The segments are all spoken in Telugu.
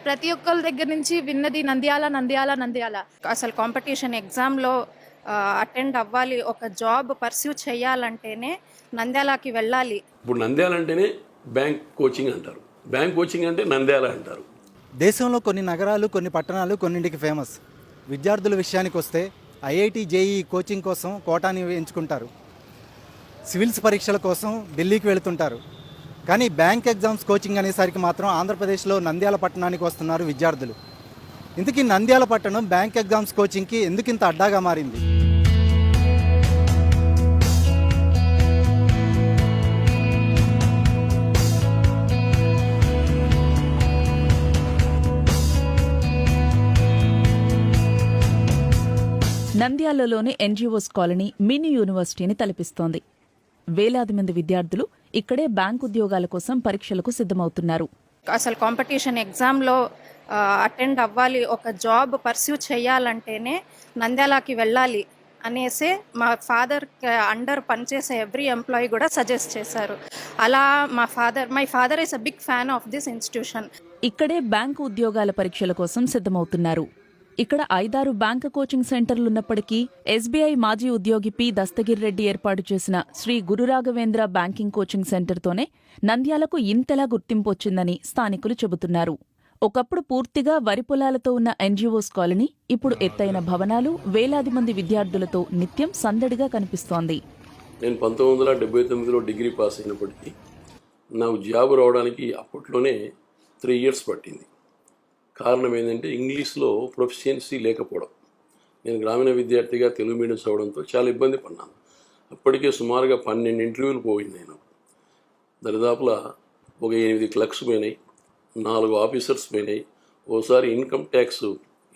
ప్రతి ఒక్కరి దగ్గర నుంచి విన్నది నంద్యాల నంద్యాల నంద్యాల. అసలు కాంపిటీషన్ ఎగ్జామ్లో అటెండ్ అవ్వాలి, ఒక జాబ్ పర్స్యూ చేయాలంటేనే నంద్యాలకి వెళ్ళాలి. ఇప్పుడు నంద్యాల అంటేనే బ్యాంక్ కోచింగ్ అంటారు, బ్యాంక్ కోచింగ్ అంటే నంద్యాల అంటారు. దేశంలో కొన్ని నగరాలు, కొన్ని పట్టణాలు కొన్నింటికి ఫేమస్. విద్యార్థుల విషయానికి వస్తే ఐఐటి జేఈ కోచింగ్ కోసం కోటాని ఎంచుకుంటారు, సివిల్స్ పరీక్షల కోసం ఢిల్లీకి వెళుతుంటారు. కానీ బ్యాంక్ ఎగ్జామ్స్ కోచింగ్ అనేసరికి మాత్రం ఆంధ్రప్రదేశ్లో నంద్యాల పట్టణానికి వస్తున్నారు విద్యార్థులు. ఇంతకీ నంద్యాల పట్టణం బ్యాంక్ ఎగ్జామ్స్ కోచింగ్కి ఎందుకు ఇంత అడ్డాగా మారింది? నంద్యాలలోని ఎన్జీఓస్ కాలనీ మినీ యూనివర్సిటీని తలపిస్తోంది. వేలాది మంది విద్యార్థులు ఇక్కడే బ్యాంక్ ఉద్యోగాల కోసం పరీక్షలకు సిద్ధమవుతున్నారు. అసలు కాంపిటీషన్ ఎగ్జామ్లో అటెండ్ అవ్వాలి, ఒక జాబ్ పర్స్యూ చేయాలంటేనే నంద్యాలకి వెళ్ళాలి అనేసి మా ఫాదర్ అండర్ పనిచేసే ఎవ్రీ ఎంప్లాయీ కూడా సజెస్ట్ చేశారు. అలా my father is a big fan of this institution. ఇక్కడే బ్యాంకు ఉద్యోగాల పరీక్షల కోసం సిద్ధమవుతున్నారు. ఇక్కడ 5-6 బ్యాంకు కోచింగ్ సెంటర్లున్నప్పటికీ ఎస్బీఐ మాజీ ఉద్యోగి పి దస్తగిర్ రెడ్డి ఏర్పాటు చేసిన శ్రీ గురురాఘవేంద్ర బ్యాంకింగ్ కోచింగ్ సెంటర్తోనే నంద్యాలకు ఇంతలా గుర్తింపు వచ్చిందని స్థానికులు చెబుతున్నారు. ఒకప్పుడు పూర్తిగా వరి పొలాలతో ఉన్న ఎన్జీఓస్ కాలనీ ఇప్పుడు ఎత్తైన భవనాలు, వేలాది మంది విద్యార్థులతో నిత్యం సందడిగా కనిపిస్తోంది. నేను 1979లో డిగ్రీ పాస్ అయినప్పటికీ నాకు జాబ్ రావడానికి అప్పట్లోనే 3 years పట్టింది. కారణం ఏంటంటే ఇంగ్లీష్లో ప్రొఫిషియన్సీ లేకపోవడం. నేను గ్రామీణ విద్యార్థిగా తెలుగు మీడియం చదవడంతో చాలా ఇబ్బంది పడ్డాను. అప్పటికే సుమారుగా 12 ఇంటర్వ్యూలు పోయింది. నేను దరిదాపులా ఒక 8 క్లర్క్స్ పోయినాయి, 4 ఆఫీసర్స్ పోయినాయి. ఓసారి ఇన్కమ్ ట్యాక్స్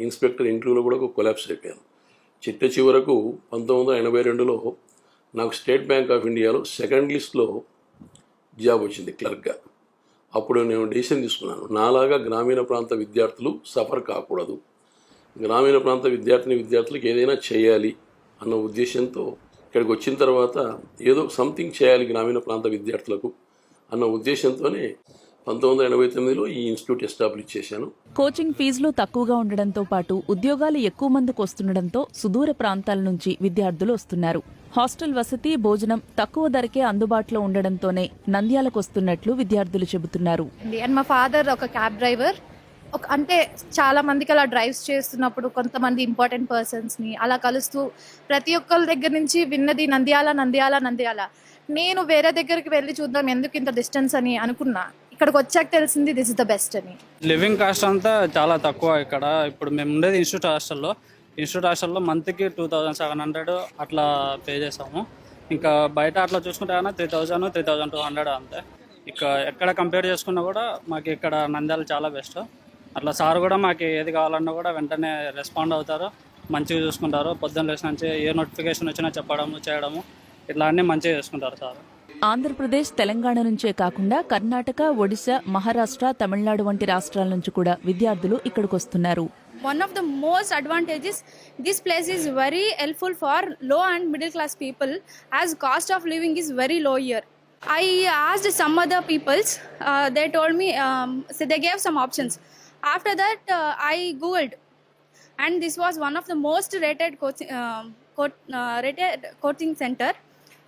ఇన్స్పెక్టర్ ఇంటర్వ్యూలో కూడా కొలాప్స్ అయిపోయాను. చివరకు 1982లో నాకు స్టేట్ బ్యాంక్ ఆఫ్ ఇండియాలో సెకండ్ లిస్ట్లో జాబ్ వచ్చింది క్లర్క్గా. అప్పుడు నేను డెసిషన్ తీసుకున్నాను, నాలాగా గ్రామీణ ప్రాంత విద్యార్థులు సఫర్ కాకూడదు, గ్రామీణ ప్రాంత విద్యార్థులకు ఏదైనా చేయాలి అన్న ఉద్దేశంతో ఇక్కడికి వచ్చిన తర్వాత ఏదో సంథింగ్ చేయాలి గ్రామీణ ప్రాంత విద్యార్థులకు అన్న ఉద్దేశంతోనే 1989లో ఈ ఇన్స్టిట్యూట్ ఎస్టాబ్లిష్ చేశాను. కోచింగ్ ఫీజులు తక్కువగా ఉండడంతో పాటు ఉద్యోగాలు ఎక్కువ మందికి వస్తుండటంతో సుదూర ప్రాంతాల నుంచి విద్యార్థులు వస్తున్నారు. హాస్టల్ వసతి, భోజనం తక్కువ ధరకే అందుబాటులో ఉండడంతోనే నంద్యాలకు వస్తున్నట్లు విద్యార్థులు చెబుతున్నారు. అండ్ మా ఫాదర్ ఒక క్యాబ్ డ్రైవర్. అంటే చాలా మందికి అలా డ్రైవ్స్ చేస్తున్నప్పుడు కొంతమంది ఇంపార్టెంట్ పర్సన్స్ని అలా కలుస్తూ ప్రతి ఒక్కరి దగ్గర నుంచి విన్నది నంద్యాల నంద్యాల నంద్యాల. నేను వేరే దగ్గరికి వెళ్ళి చూద్దాం ఎందుకు ఇంత డిస్టెన్స్ అని అనుకున్నా. ఇక్కడికి వచ్చాక తెలిసింది దిస్ ఇస్ ద బెస్ట్ అని. లివింగ్ కాస్ట్ అంతా చాలా తక్కువ ఇక్కడ. ఇప్పుడు మేము ఉండేది ఇన్స్టిట్యూట్ హాస్టల్లో మంత్కి 2700 అట్లా పే చేసాము. ఇంకా బయట అట్లా చూసుకుంటే కానీ 3000, 3200 అంతే. ఇక ఎక్కడ కంపేర్ చేసుకున్నా కూడా మాకు ఇక్కడ నంద్యాల చాలా బెస్ట్. అట్లా సార్ కూడా మాకు ఏది కావాలన్నా కూడా వెంటనే రెస్పాండ్ అవుతారు, మంచిగా చూసుకుంటారు. పొద్దున్న లేచి నుంచి ఏ నోటిఫికేషన్ వచ్చినా చెప్పడము, చేయడము ఇట్లా అన్నీ మంచిగా చేసుకుంటారు సార్. ఆంధ్రప్రదేశ్, తెలంగాణ నుంచే కాకుండా కర్ణాటక, ఒడిశా, మహారాష్ట్ర, తమిళనాడు వంటి రాష్ట్రాల నుంచి కూడా విద్యార్థులు ఇక్కడికొస్తున్నారు. One of the most advantages, this place is very helpful for low and middle class people as cost of living is very low here. I asked some other peoples, they told me, so they gave some options. After that, I googled and this was one of the most rated coaching center.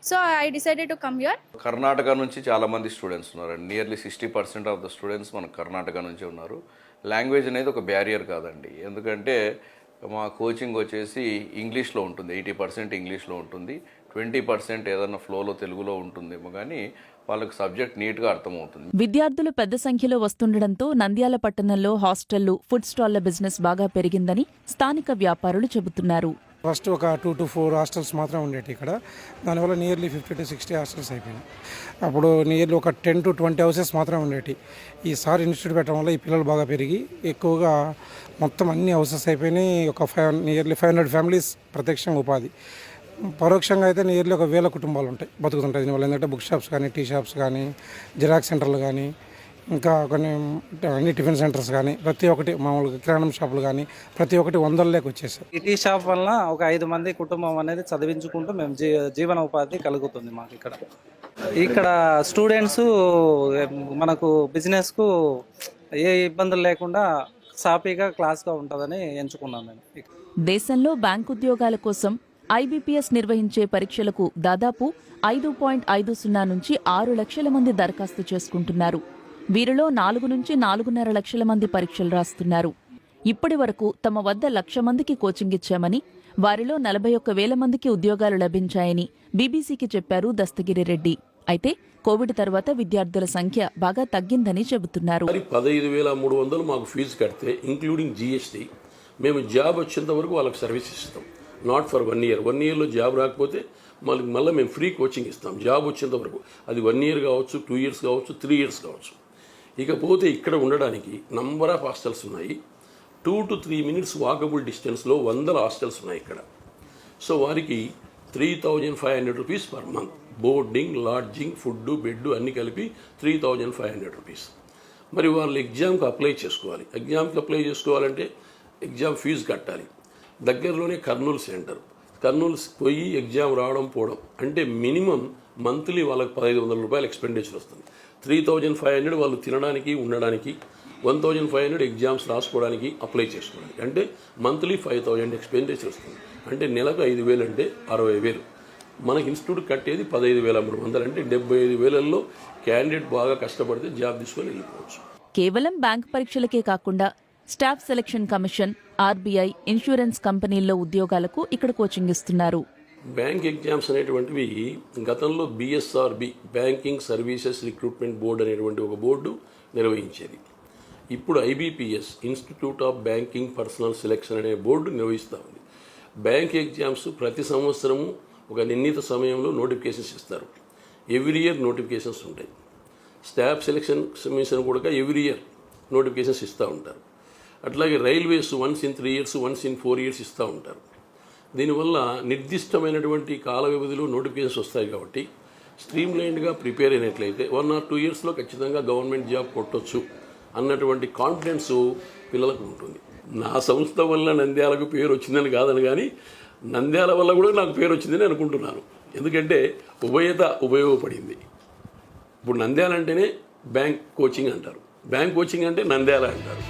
So I decided to come here. Karnataka నుంచి చాలా మంది స్టూడెంట్స్ ఉన్నారండి. నియర్లీ 60% ఆఫ్ ద స్టూడెంట్స్ మన కర్ణాటక నుంచి ఉన్నారు. లాంగ్వేజ్ అనేది ఒక బ్యారియర్ కాదండి, ఎందుకంటే మా కోచింగ్ వచ్చేసి ఇంగ్లీష్లో ఉంటుంది. 80% ఇంగ్లీష్లో ఉంటుంది, 20% ఏదైనా ఫ్లోలో తెలుగులో ఉంటుందేమో, కానీ వాళ్ళకి సబ్జెక్ట్ నీట్గా అర్థమవుతుంది. విద్యార్థులు పెద్ద సంఖ్యలో వస్తుండటంతో నంద్యాల పట్టణంలో హాస్టళ్లు, ఫుడ్ స్టాళ్ల బిజినెస్ బాగా పెరిగిందని స్థానిక వ్యాపారులు చెబుతున్నారు. ఫస్ట్ ఒక 2 to 4 హాస్టల్స్ మాత్రం ఉండేవి ఇక్కడ. దానివల్ల నియర్లీ 50 to 60 హాస్టల్స్ అయిపోయినాయి. అప్పుడు నియర్లీ ఒక 10 to 20 హౌసెస్ మాత్రం ఉండేవి. ఈసారి ఇన్స్టిట్యూట్ పెట్టడం వల్ల ఈ పిల్లలు బాగా పెరిగి ఎక్కువగా మొత్తం అన్ని హౌసెస్ అయిపోయినాయి. ఒక నియర్లీ 500 ఫ్యామిలీస్ ప్రత్యక్షంగా ఉపాధి, పరోక్షంగా అయితే నియర్లీ ఒక 1000 కుటుంబాలు ఉంటాయి బతుకుతుంటాయి దీనివల్ల. ఎందుకంటే బుక్ షాప్స్ కానీ, టీ షాప్స్ కానీ, జిరాక్స్ సెంటర్లు కానీ, ఇంకా కొన్ని అన్ని టిఫిన్ సెంటర్స్ కానీ, ప్రతి ఒక్కటి మామూలుగా కిరాణం షాపులు కానీ ప్రతి ఒక్కటి 100లకు వచ్చేసాయి. ఈ టీ షాప్ వల్ల ఒక 5 మంది కుటుంబం అనేది చదివించుకుంటూ మేము జీవన ఉపాధి కలుగుతుంది మాకు ఇక్కడ. స్టూడెంట్స్ మనకు బిజినెస్కు ఏ ఇబ్బందులు లేకుండా సాఫీగా క్లాస్గా ఉంటుందని ఎంచుకున్నాను నేను. దేశంలో బ్యాంక్ ఉద్యోగాల కోసం ఐబీపీఎస్ నిర్వహించే పరీక్షలకు దాదాపు 5.50 నుంచి 6 లక్షల మంది దరఖాస్తు చేసుకుంటున్నారు. వీరిలో 4 నుంచి 4.5 లక్షల మంది పరీక్షలు రాస్తున్నారు. ఇప్పటి వరకు తమ వద్ద 1,00,000 మందికి కోచింగ్ ఇచ్చామని, వారిలో 41,000 మందికి ఉద్యోగాలు లభించాయని బీబీసీకి చెప్పారు దస్తగిరి రెడ్డి. అయితే కోవిడ్ తర్వాత విద్యార్థుల సంఖ్య బాగా తగ్గిందని చెబుతున్నారు. 15,300 మాకు ఫీజు కడితే ఇంక్లూడింగ్ జీఎస్టీ మేము జాబ్ వచ్చేంత వరకు వాళ్ళకి సర్వీస్ ఇస్తాం. Not for 1 year. 1 ఇయర్లో జాబ్ రాకపోతే మళ్ళీ మేము ఫ్రీ కోచింగ్ ఇస్తాం జాబ్ వచ్చేంత వరకు. అది 1 ఇయర్ కావచ్చు, 2 ఇయర్స్ కావచ్చు, 3 ఇయర్స్ కావచ్చు. ఇకపోతే ఇక్కడ ఉండడానికి నంబర్ ఆఫ్ హాస్టల్స్ ఉన్నాయి. 2 to 3 minutes వాకబుల్ డిస్టెన్స్లో 100 హాస్టల్స్ ఉన్నాయి ఇక్కడ. సో వారికి 3,500 rupees per month. Boarding, lodging, food, bed అన్నీ కలిపి 3,500 రూపీస్. మరి వాళ్ళు ఎగ్జామ్కి అప్లై చేసుకోవాలి. ఎగ్జామ్కి అప్లై చేసుకోవాలంటే ఎగ్జామ్ ఫీజు కట్టాలి. దగ్గరలోనే కర్నూలు సెంటర్. కర్నూలు పోయి ఎగ్జామ్ రావడం పోవడం అంటే మినిమం మంత్లీ వాళ్ళకి 1,500 రూపాయలు ఎక్స్పెండిచర్ వస్తుంది. 3,500 వాళ్ళు తినడానికి, ఉండడానికి, 1,500 ఎగ్జామ్స్ రాసుకోవడానికి, అప్లై చేసుకోవడానికి. అంటే మంత్లీ 5,000 ఎక్స్పెండిచర్ వస్తుంది. అంటే నెలకు 5,000 అంటే 60,000. మనకి ఇన్స్టిట్యూట్ కట్టేది 15,300. అంటే 75,000లో క్యాండిడేట్ బాగా కష్టపడితే జాబ్ తీసుకొని వెళ్ళిపోవచ్చు. కేవలం బ్యాంక్ పరీక్షలకే కాకుండా staff selection commission, RBI, insurance కంపెనీల్లో ఉద్యోగాలకు ఇక్కడ కోచింగ్ ఇస్తున్నారు. బ్యాంక్ ఎగ్జామ్స్ అనేటువంటివి గతంలో BSRB, banking services recruitment board అనేటువంటి ఒక బోర్డు నిర్వహించేది. ఇప్పుడు IBPS, institute of banking personal selection అనే బోర్డు నిర్వహిస్తూ ఉంది. బ్యాంక్ ఎగ్జామ్స్ ప్రతి సంవత్సరము ఒక నిర్ణీత సమయంలో నోటిఫికేషన్స్ ఇస్తారు. ఎవ్రీ ఇయర్ నోటిఫికేషన్స్ ఉంటాయి. స్టాఫ్ సెలక్షన్ కమిషన్ కూడా ఎవ్రీ ఇయర్ నోటిఫికేషన్స్ ఇస్తూ ఉంటారు. అట్లాగే railways once in 3 years, once in 4 years ఇస్తూ ఉంటారు. దీనివల్ల నిర్దిష్టమైనటువంటి కాల వ్యవధిలో నోటిఫికేషన్స్ వస్తాయి కాబట్టి స్ట్రీమ్ లైన్డ్గా ప్రిపేర్ అయినట్లయితే 1 or 2 yearsలో ఖచ్చితంగా గవర్నమెంట్ జాబ్ కొట్టొచ్చు అన్నటువంటి కాన్ఫిడెన్స్ పిల్లలకు ఉంటుంది. నా సంస్థ వల్ల నంద్యాలకు పేరు వచ్చిందని కాదని, కానీ నంద్యాల వల్ల కూడా నాకు పేరు వచ్చిందని అనుకుంటున్నాను. ఎందుకంటే ఉభయత ఉపయోగపడింది. ఇప్పుడు నంద్యాల అంటేనే బ్యాంక్ కోచింగ్ అంటారు, బ్యాంక్ కోచింగ్ అంటే నంద్యాల అంటారు.